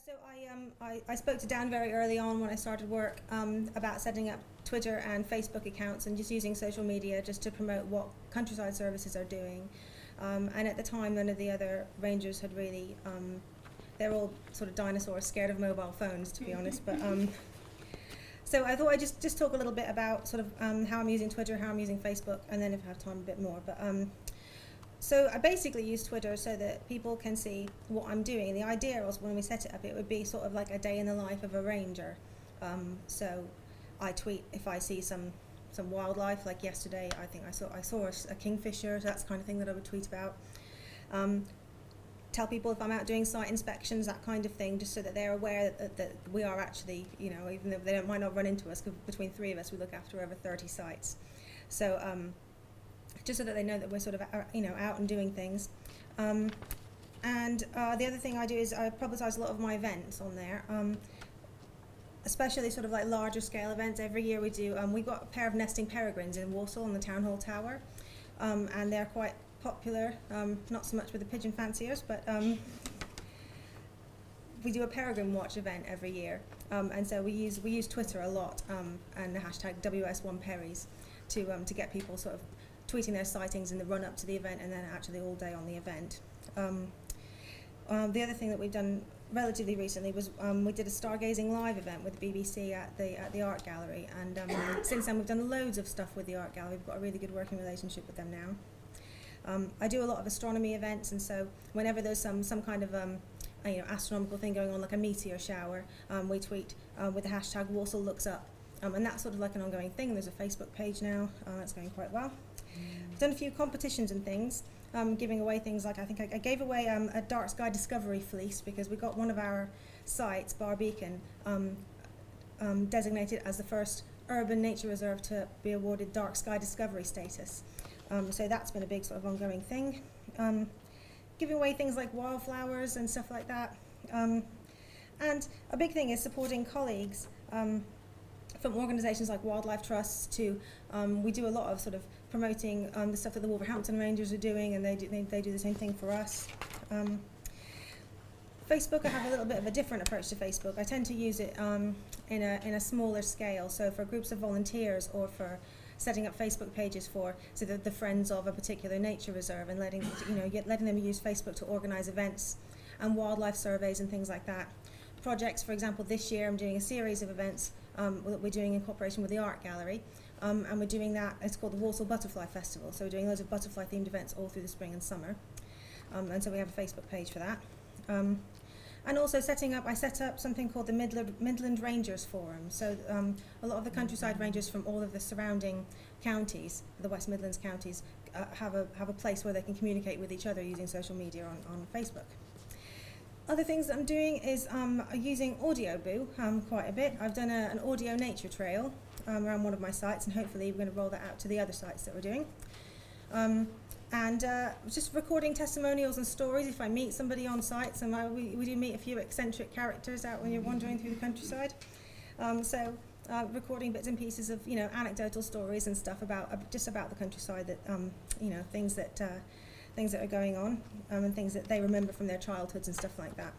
So I spoke to Dan very early on when I started work about setting up Twitter and Facebook accounts and just using social media just to promote what countryside services are doing. And at the time, none of the other rangers had really, they're all sort of dinosaurs, scared of mobile phones, to be honest. But so I thought I'd just talk a little bit about sort of how I'm using Twitter, how I'm using Facebook, and then if I have time, a bit more. But so I basically use Twitter so that people can see what I'm doing. The idea was when we set it up, it would be sort of like a day in the life of a ranger. So I tweet if I see some wildlife, like yesterday I think I saw a kingfisher, so that's the kind of thing that I would tweet about. Tell people if I'm out doing site inspections, that kind of thing, just so that they're aware that we are actually, you know, even though they might not run into us, because between three of us we look after over 30 sites. So just so that they know that we're sort of out and doing things. And the other thing I do is I publicise a lot of my events on there, especially sort of like larger scale events. Every year we do, we've got a pair of nesting peregrines in Walsall on the Town Hall Tower, and they're quite popular, not so much with the pigeon fanciers, but we do a peregrine watch event every year, and so we use Twitter a lot, and the hashtag #WS1Perries to get people sort of tweeting their sightings in the run up to the event, and then actually all day on the event. The other thing that we've done relatively recently was we did a stargazing live event with the BBC at the art gallery, and since then we've done loads of stuff with the art gallery. We've got a really good working relationship with them now. I do a lot of astronomy events, and so whenever there's some kind of astronomical thing going on, like a meteor shower, we tweet with the hashtag Walsall Looks Up, and that's sort of like an ongoing thing. There's a Facebook page now, that's going quite well. I've done a few competitions and things, giving away things like, I think I gave away a dark sky discovery fleece, because we got one of our sites, Barbeacon, designated as the first urban nature reserve to be awarded dark sky discovery status. So that's been a big sort of ongoing thing. Giving away things like wildflowers and stuff like that. And a big thing is supporting colleagues from organisations like wildlife trusts to, we do a lot of sort of promoting the stuff that the Wolverhampton Rangers are doing, and they do the same thing for us. Facebook, I have a little bit of a different approach to Facebook. I tend to use it in a smaller scale, so for groups of volunteers or for setting up Facebook pages for the friends of a particular nature reserve, and letting them use Facebook to organise events and wildlife surveys and things like that. Projects, for example, this year I'm doing a series of events that we're doing in cooperation with the art gallery, and we're doing that. It's called the Walsall Butterfly Festival, so we're doing loads of butterfly themed events all through the spring and summer, and so we have a Facebook page for that. And also I set up something called the Midland Rangers Forum. So a lot of the countryside rangers from all of the surrounding counties, the West Midlands counties, have a place where they can communicate with each other using social media on Facebook. Other things that I'm doing is using Audioboo quite a bit. I've done an audio nature trail around one of my sites, and hopefully we're going to roll that out to the other sites that we're doing. And just recording testimonials and stories if I meet somebody on sites, and we do meet a few eccentric characters out when you're wandering through the countryside. So recording bits and pieces of anecdotal stories and stuff about the countryside, that things that are going on, and things that they remember from their childhoods and stuff like that.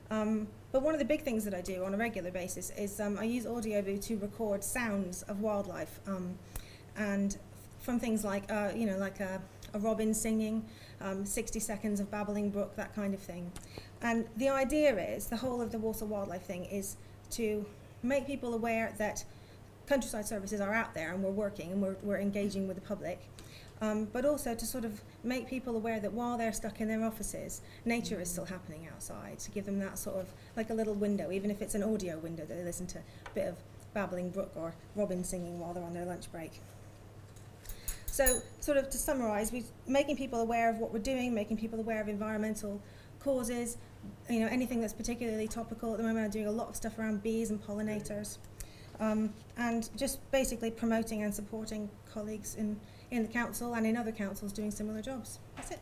But one of the big things that I do on a regular basis is I use Audioboo to record sounds of wildlife, and from things like a robin singing, 60 seconds of babbling brook, that kind of thing. And the idea is, the whole of the Walsall Wildlife thing is to make people aware that countryside services are out there and we're working and we're engaging with the public, but also to sort of make people aware that while they're stuck in their offices, nature is still happening outside, to give them that sort of like a little window, even if it's an audio window, that they listen to a bit of babbling brook or robin singing while they're on their lunch break. So, sort of to summarise, we're making people aware of what we're doing, making people aware of environmental causes, anything that's particularly topical. At the moment I'm doing a lot of stuff around bees and pollinators, and just basically promoting and supporting colleagues in the council and in other councils doing similar jobs. That's it.